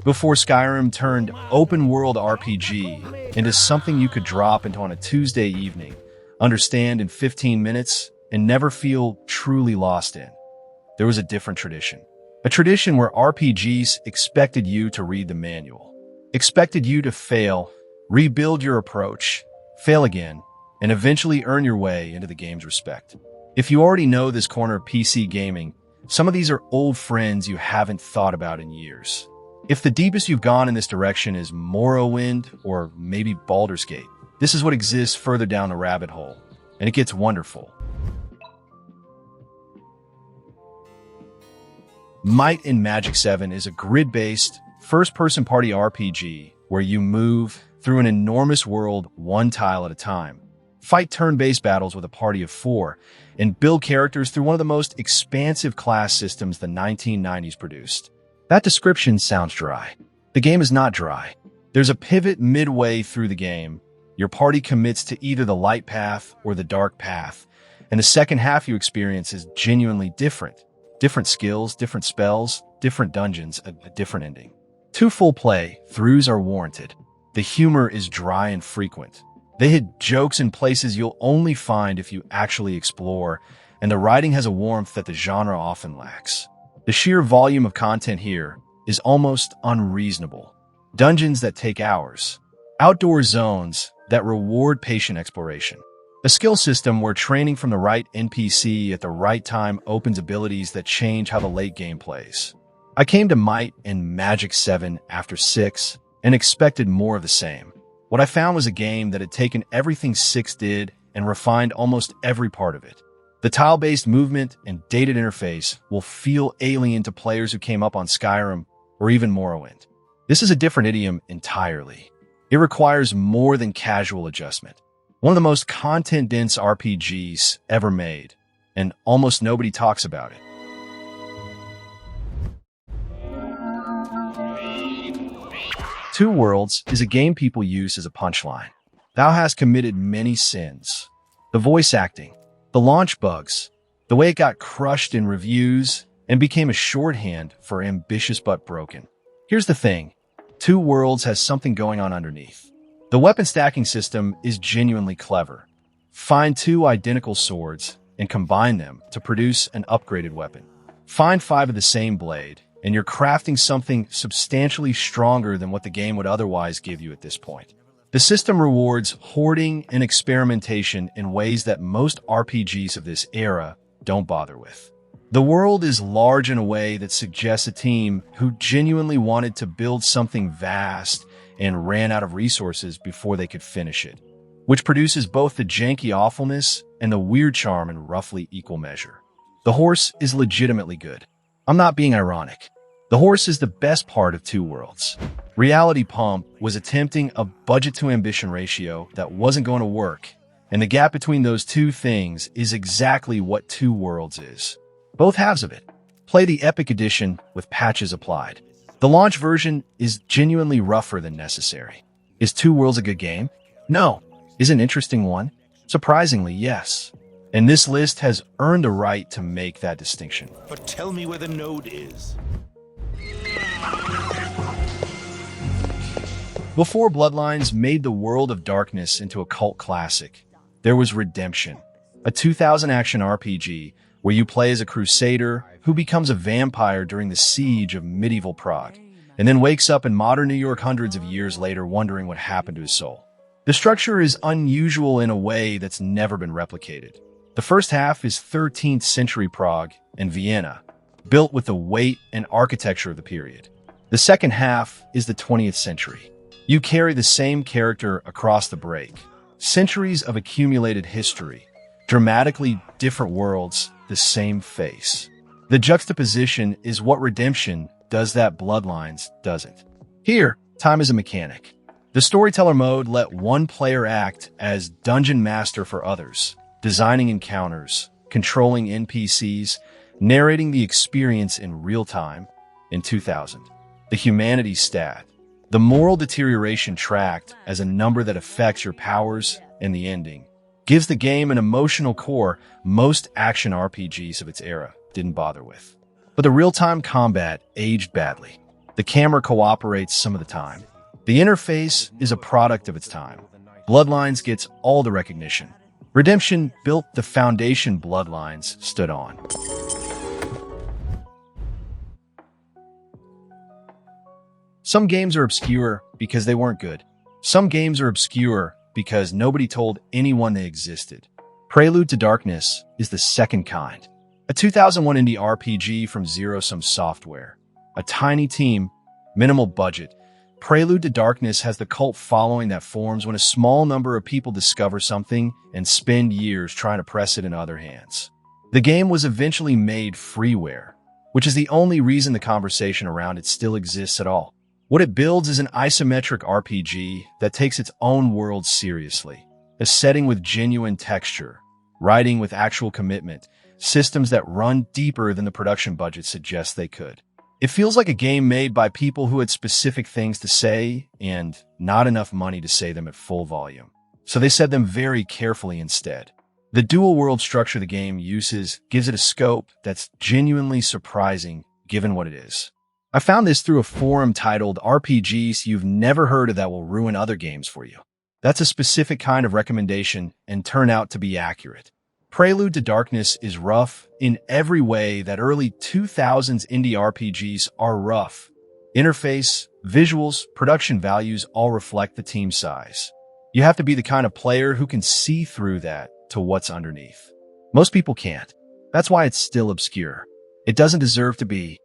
before Skyrim turned open-world RPG into something you could drop into on a Tuesday evening, understand in 15 minutes, and never feel truly lost in. There was a different tradition. A tradition where RPGs expected you to read the manual, expected you to fail, rebuild your approach, fail again, and eventually earn your way into the game's respect. If you already know this corner of PC gaming, some of these are old friends you haven't thought about in years. If the deepest you've gone in this direction is Morrowind or maybe Baldur's Gate, this is what exists further down the rabbit hole, and it gets wonderful. Might and Magic 7 is a grid-based, first-person party RPG where you move through an enormous world one tile at a time, fight turn-based battles with a party of 4, and build characters through one of the most expansive class systems the 1990s produced. That description sounds dry. The game is not dry. There's a pivot midway through the game. Your party commits to either the light path or the dark path, and the second half you experience is genuinely different. Different skills, different spells, different dungeons, a different ending. 2 full play-throughs are warranted. The humor is dry and frequent. They hit jokes in places you'll only find if you actually explore, and the writing has a warmth that the genre often lacks. The sheer volume of content here is almost unreasonable. Dungeons that take hours. Outdoor zones that reward patient exploration. A skill system where training from the right NPC at the right time opens abilities that change how the late game plays. I came to Might and Magic 7 after 6 and expected more of the same. What I found was a game that had taken everything 6 did and refined almost every part of it. The tile-based movement and dated interface will feel alien to players who came up on Skyrim or even Morrowind. This is a different idiom entirely. It requires more than casual adjustment. One of the most content-dense RPGs ever made, and almost nobody talks about it. Two Worlds is a game people use as a punchline. Thou hast committed many sins. The voice acting, the launch bugs, the way it got crushed in reviews and became a shorthand for ambitious but broken. Here's the thing. Two Worlds has something going on underneath. The weapon stacking system is genuinely clever. Find 2 identical swords and combine them to produce an upgraded weapon. Find 5 of the same blade, and you're crafting something substantially stronger than what the game would otherwise give you at this point. The system rewards hoarding and experimentation in ways that most RPGs of this era don't bother with. The world is large in a way that suggests a team who genuinely wanted to build something vast and ran out of resources before they could finish it, which produces both the janky awfulness and the weird charm in roughly equal measure. The horse is legitimately good. I'm not being ironic. The horse is the best part of Two Worlds. Reality Pump was attempting a budget-to-ambition ratio that wasn't going to work, and the gap between those two things is exactly what Two Worlds is. Both halves of it. Play the Epic Edition with patches applied. The launch version is genuinely rougher than necessary. Is Two Worlds a good game? No. Is it an interesting one? Surprisingly, yes. And this list has earned the right to make that distinction. But tell me where the node is. Before Bloodlines made the World of Darkness into a cult classic, there was Redemption, a 2000 action RPG where you play as a crusader who becomes a vampire during the siege of medieval Prague, and then wakes up in modern New York hundreds of years later wondering what happened to his soul. The structure is unusual in a way that's never been replicated. The first half is 13th century Prague and Vienna, built with the weight and architecture of the period. The second half is the 20th century. You carry the same character across the break. Centuries of accumulated history, dramatically different worlds, the same face. The juxtaposition is what Redemption does that Bloodlines doesn't. Here, time is a mechanic. The storyteller mode let one player act as dungeon master for others, designing encounters, controlling NPCs, narrating the experience in real time. In 2000, the humanity stat, the moral deterioration tracked as a number that affects your powers and the ending, gives the game an emotional core most action RPGs of its era didn't bother with. But the real-time combat aged badly. The camera cooperates some of the time. The interface is a product of its time. Bloodlines gets all the recognition. Redemption built the foundation Bloodlines stood on. Some games are obscure because they weren't good. Some games are obscure because nobody told anyone they existed. Prelude to Darkness is the second kind. A 2001 indie RPG from Zero Sum Software. A tiny team, minimal budget. Prelude to Darkness has the cult following that forms when a small number of people discover something and spend years trying to press it in other hands. The game was eventually made freeware, which is the only reason the conversation around it still exists at all. What it builds is an isometric RPG that takes its own world seriously. A setting with genuine texture, writing with actual commitment, systems that run deeper than the production budget suggests they could. It feels like a game made by people who had specific things to say and not enough money to say them at full volume. So they said them very carefully instead. The dual world structure the game uses gives it a scope that's genuinely surprising given what it is. I found this through a forum titled RPGs You've Never Heard of That Will Ruin Other Games for You. That's a specific kind of recommendation and turned out to be accurate. Prelude to Darkness is rough in every way that early 2000s indie RPGs are rough. Interface, visuals, production values all reflect the team size. You have to be the kind of player who can see through that to what's underneath. Most people can't. That's why it's still obscure. It doesn't deserve to be.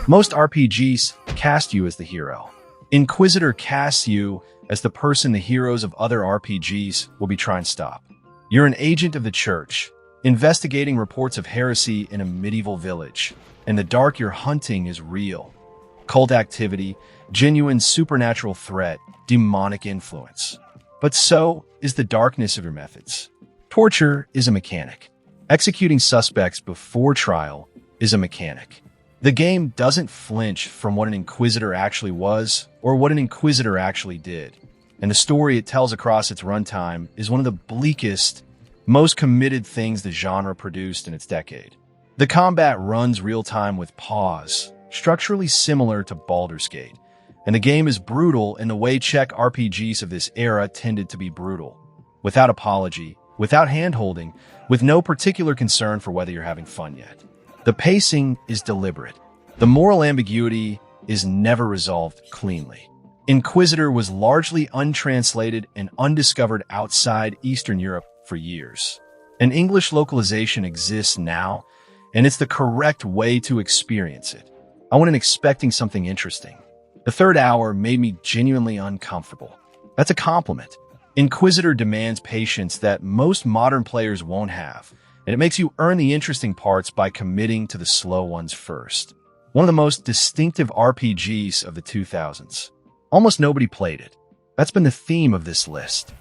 Most RPGs cast you as the hero. Inquisitor casts you as the person the heroes of other RPGs will be trying to stop. You're an agent of the church, investigating reports of heresy in a medieval village, and the dark you're hunting is real. Cult activity, genuine supernatural threat, demonic influence. But so is the darkness of your methods. Torture is a mechanic. Executing suspects before trial is a mechanic. The game doesn't flinch from what an Inquisitor actually was or what an Inquisitor actually did. And the story it tells across its runtime is one of the bleakest, most committed things the genre produced in its decade. The combat runs real-time with pause, structurally similar to Baldur's Gate. And the game is brutal in the way Czech RPGs of this era tended to be brutal. Without apology, without hand-holding, with no particular concern for whether you're having fun yet. The pacing is deliberate. The moral ambiguity is never resolved cleanly. Inquisitor was largely untranslated and undiscovered outside Eastern Europe for years. An English localization exists now, and it's the correct way to experience it. I went in expecting something interesting. The third hour made me genuinely uncomfortable. That's a compliment. Inquisitor demands patience that most modern players won't have, and it makes you earn the interesting parts by committing to the slow ones first. One of the most distinctive RPGs of the 2000s. Almost nobody played it. That's been the theme of this list.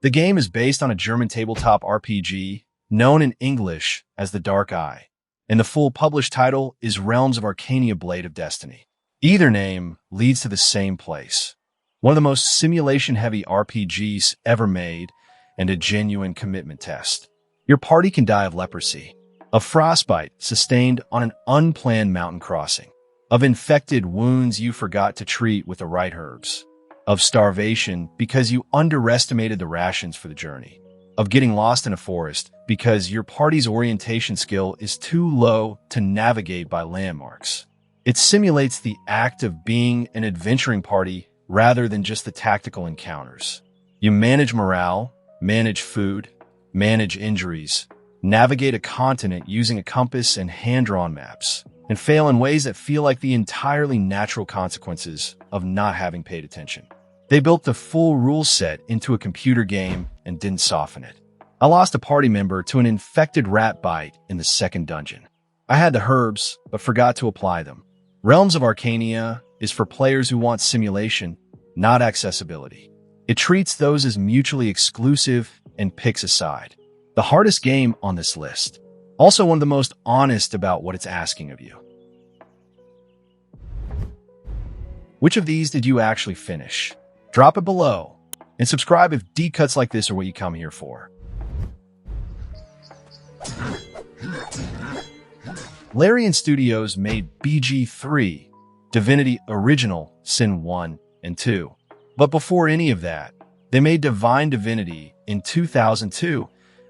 The game is based on a German tabletop RPG known in English as The Dark Eye, and the full published title is Realms of Arcania Blade of Destiny. Either name leads to the same place. One of the most simulation-heavy RPGs ever made, and a genuine commitment test. Your party can die of leprosy, of frostbite sustained on an unplanned mountain crossing, of infected wounds you forgot to treat with the right herbs, of starvation because you underestimated the rations for the journey, of getting lost in a forest because your party's orientation skill is too low to navigate by landmarks. It simulates the act of being an adventuring party rather than just the tactical encounters. You manage morale, manage food, manage injuries, navigate a continent using a compass and hand-drawn maps, and fail in ways that feel like the entirely natural consequences of not having paid attention. They built the full rule set into a computer game and didn't soften it. I lost a party member to an infected rat bite in the second dungeon. I had the herbs, but forgot to apply them. Realms of Arcania is for players who want simulation, not accessibility. It treats those as mutually exclusive and picks a side. The hardest game on this list. Also one of the most honest about what it's asking of you. Which of these did you actually finish? Drop it below. and subscribe if deep cuts like this are what you come here for. Larian Studios made BG3, Divinity Original Sin 1 and 2. But before any of that, they made Divine Divinity in 2002,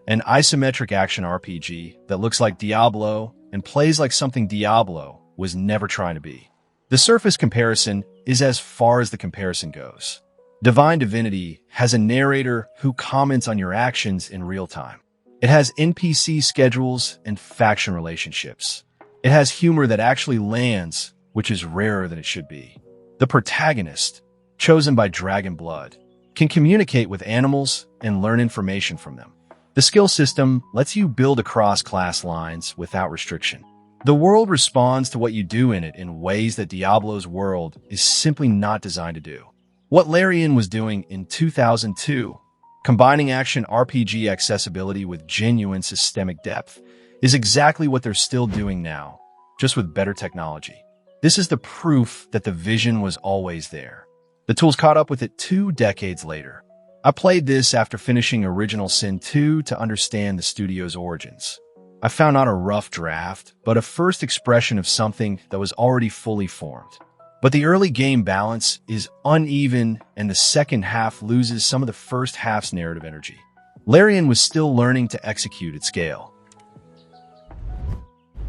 an isometric action RPG that looks like Diablo and plays like something Diablo was never trying to be. The surface comparison is as far as the comparison goes. Divine Divinity has a narrator who comments on your actions in real time. It has NPC schedules and faction relationships. It has humor that actually lands, which is rarer than it should be. The protagonist, chosen by Dragon Blood, can communicate with animals and learn information from them. The skill system lets you build across class lines without restriction. The world responds to what you do in it in ways that Diablo's world is simply not designed to do. What Larian was doing in 2002, combining action RPG accessibility with genuine systemic depth, is exactly what they're still doing now, just with better technology. This is the proof that the vision was always there. The tools caught up with it 2 decades later. I played this after finishing Original Sin 2 to understand the studio's origins. I found not a rough draft, but a first expression of something that was already fully formed. But the early game balance is uneven, and the second half loses some of the first half's narrative energy. Larian was still learning to execute at scale.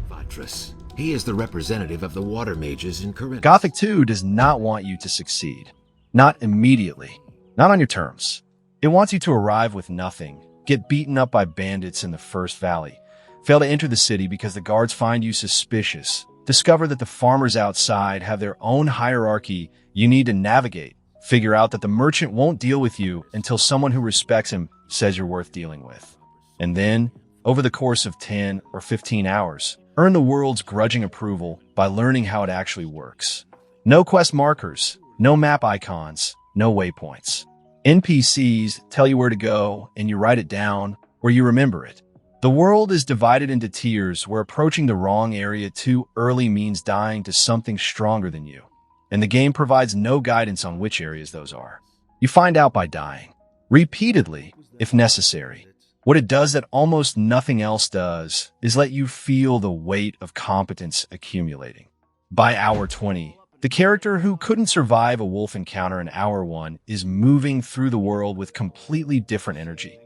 Vatras. He is the representative of the water mages in Corinth. Gothic 2 does not want you to succeed. Not immediately. Not on your terms. It wants you to arrive with nothing, get beaten up by bandits in the first valley, fail to enter the city because the guards find you suspicious, discover that the farmers outside have their own hierarchy you need to navigate, figure out that the merchant won't deal with you until someone who respects him says you're worth dealing with. And then, over the course of 10 or 15 hours, earn the world's grudging approval by learning how it actually works. No quest markers, no map icons, no waypoints. NPCs tell you where to go and you write it down or you remember it. The world is divided into tiers where approaching the wrong area too early means dying to something stronger than you. And the game provides no guidance on which areas those are. You find out by dying. Repeatedly, if necessary. What it does that almost nothing else does is let you feel the weight of competence accumulating. By hour 20, the character who couldn't survive a wolf encounter in hour 1 is moving through the world with completely different energy.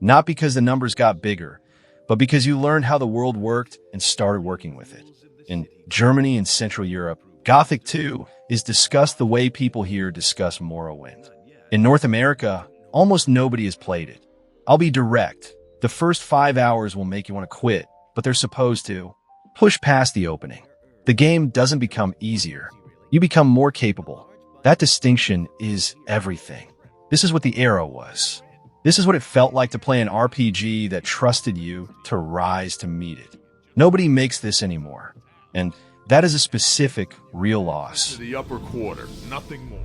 Not because the numbers got bigger, but because you learned how the world worked and started working with it. In Germany and Central Europe, Gothic 2 is discussed the way people here discuss Morrowind. In North America, almost nobody has played it. I'll be direct. The first 5 hours will make you want to quit, but they're supposed to. Push past the opening. The game doesn't become easier. You become more capable. That distinction is everything. This is what the era was. This is what it felt like to play an RPG that trusted you to rise to meet it. Nobody makes this anymore. And that is a specific, real loss. To the upper quarter, nothing more.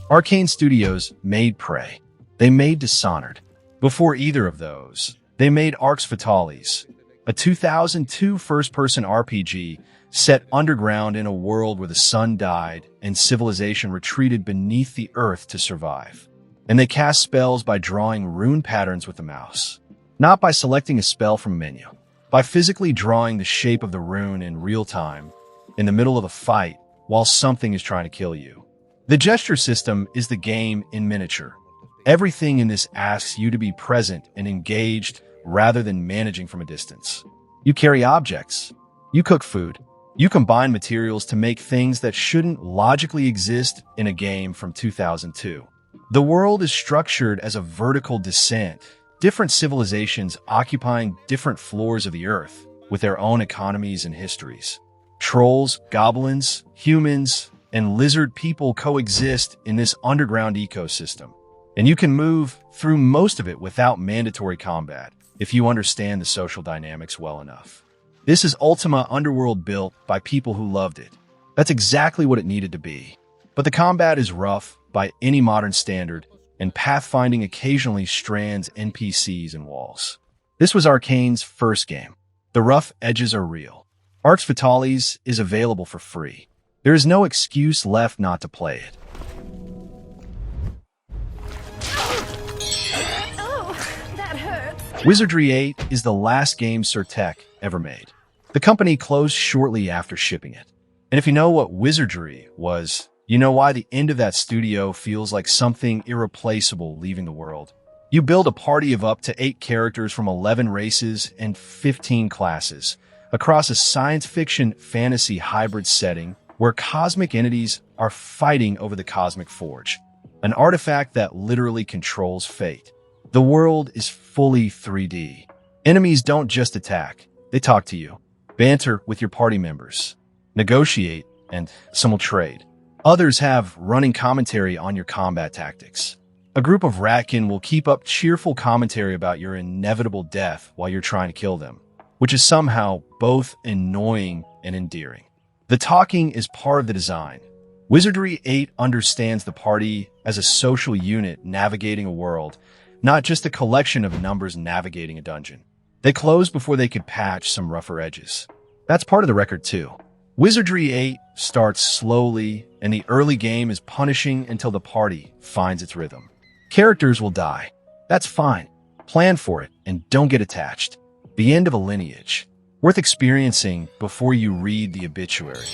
Arcane Studios made Prey. They made Dishonored. Before either of those, they made Arx Fatalis, a 2002 first-person RPG set underground in a world where the sun died and civilization retreated beneath the earth to survive. And they cast spells by drawing rune patterns with the mouse. Not by selecting a spell from a menu. By physically drawing the shape of the rune in real time, in the middle of a fight, while something is trying to kill you. The gesture system is the game in miniature. Everything in this asks you to be present and engaged rather than managing from a distance. You carry objects. You cook food. You combine materials to make things that shouldn't logically exist in a game from 2002. The world is structured as a vertical descent, different civilizations occupying different floors of the earth with their own economies and histories. Trolls, goblins, humans, and lizard people coexist in this underground ecosystem. And you can move through most of it without mandatory combat if you understand the social dynamics well enough. This is Ultima Underworld built by people who loved it. That's exactly what it needed to be. But the combat is rough by any modern standard, and pathfinding occasionally strands NPCs and walls. This was Arcane's first game. The rough edges are real. Arx Fatalis is available for free. There is no excuse left not to play it. Oh, that hurts. Wizardry 8 is the last game Surtech ever made. The company closed shortly after shipping it. And if you know what Wizardry was, you know why the end of that studio feels like something irreplaceable leaving the world. You build a party of up to 8 characters from 11 races and 15 classes across a science fiction fantasy hybrid setting where cosmic entities are fighting over the Cosmic Forge, an artifact that literally controls fate. The world is fully 3D. Enemies don't just attack, they talk to you, banter with your party members, negotiate, and some will trade. Others have running commentary on your combat tactics. A group of Ratkin will keep up cheerful commentary about your inevitable death while you're trying to kill them, which is somehow both annoying and endearing. The talking is part of the design. Wizardry 8 understands the party as a social unit navigating a world, not just a collection of numbers navigating a dungeon. They closed before they could patch some rougher edges. That's part of the record too. Wizardry 8 starts slowly, and the early game is punishing until the party finds its rhythm. Characters will die. That's fine. Plan for it and don't get attached. The end of a lineage. Worth experiencing before you read the obituary.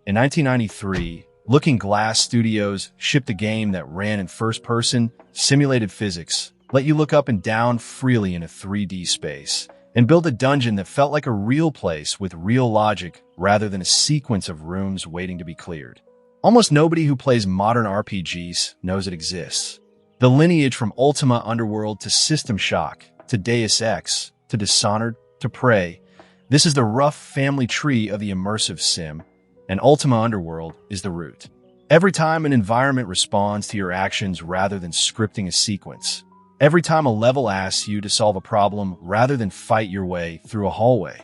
In 1993, Looking Glass Studios shipped a game that ran in first-person, simulated physics, let you look up and down freely in a 3D space, and build a dungeon that felt like a real place with real logic rather than a sequence of rooms waiting to be cleared. Almost nobody who plays modern RPGs knows it exists. The lineage from Ultima Underworld to System Shock, to Deus Ex, to Dishonored, to Prey, this is the rough family tree of the immersive sim, and Ultima Underworld is the root. Every time an environment responds to your actions rather than scripting a sequence, every time a level asks you to solve a problem rather than fight your way through a hallway,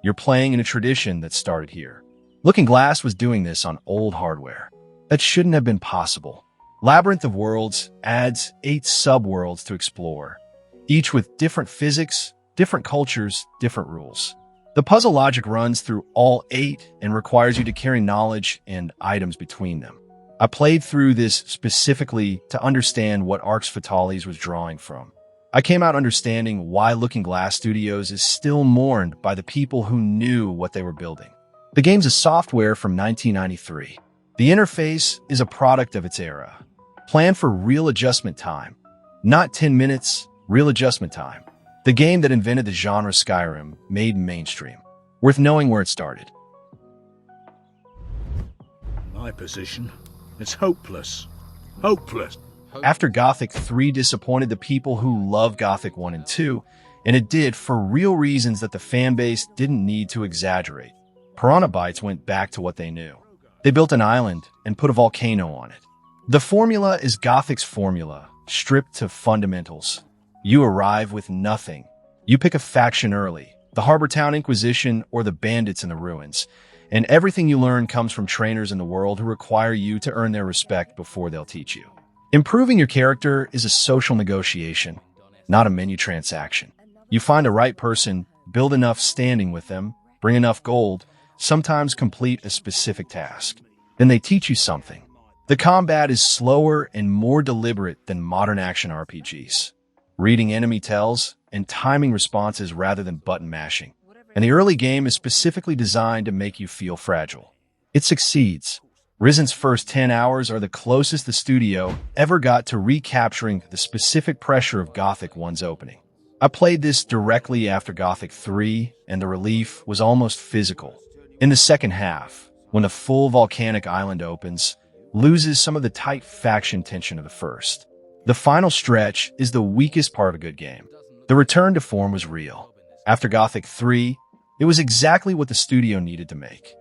you're playing in a tradition that started here. Looking Glass was doing this on old hardware. That shouldn't have been possible. Labyrinth of Worlds adds 8 sub-worlds to explore, each with different physics, different cultures, different rules. The puzzle logic runs through all 8 and requires you to carry knowledge and items between them. I played through this specifically to understand what Arx Fatalis was drawing from. I came out understanding why Looking Glass Studios is still mourned by the people who knew what they were building. The game's a software from 1993. The interface is a product of its era. Plan for real adjustment time. Not 10 minutes, real adjustment time. The game that invented the genre Skyrim made mainstream. Worth knowing where it started. My position, it's hopeless. Hopeless. After Gothic 3 disappointed the people who love Gothic 1 and 2, and it did for real reasons that the fanbase didn't need to exaggerate, Piranha Bytes went back to what they knew. They built an island and put a volcano on it. The formula is Gothic's formula, stripped to fundamentals. You arrive with nothing. You pick a faction early, the Harbor Town Inquisition or the bandits in the ruins, and everything you learn comes from trainers in the world who require you to earn their respect before they'll teach you. Improving your character is a social negotiation, not a menu transaction. You find the right person, build enough standing with them, bring enough gold, sometimes complete a specific task. Then they teach you something. The combat is slower and more deliberate than modern action RPGs. Reading enemy tells and timing responses rather than button mashing. And the early game is specifically designed to make you feel fragile. It succeeds. Risen's first 10 hours are the closest the studio ever got to recapturing the specific pressure of Gothic 1's opening. I played this directly after Gothic 3, and the relief was almost physical. In the second half, when the full volcanic island opens, loses some of the tight faction tension of the first. The final stretch is the weakest part of a good game. The return to form was real. After Gothic 3, it was exactly what the studio needed to make.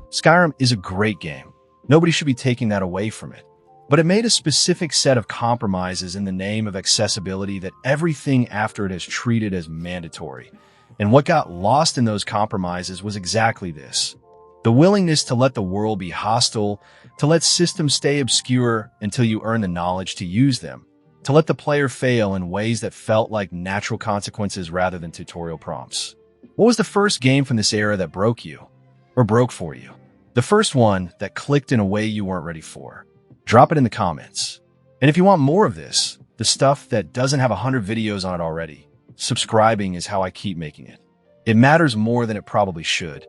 Skyrim is a great game. Nobody should be taking that away from it. But it made a specific set of compromises in the name of accessibility that everything after it has treated as mandatory. And what got lost in those compromises was exactly this. The willingness to let the world be hostile, to let systems stay obscure until you earn the knowledge to use them, to let the player fail in ways that felt like natural consequences rather than tutorial prompts. What was the first game from this era that broke you? Or broke for you? The first one that clicked in a way you weren't ready for? Drop it in the comments. And if you want more of this, the stuff that doesn't have 100 videos on it already, subscribing is how I keep making it. It matters more than it probably should.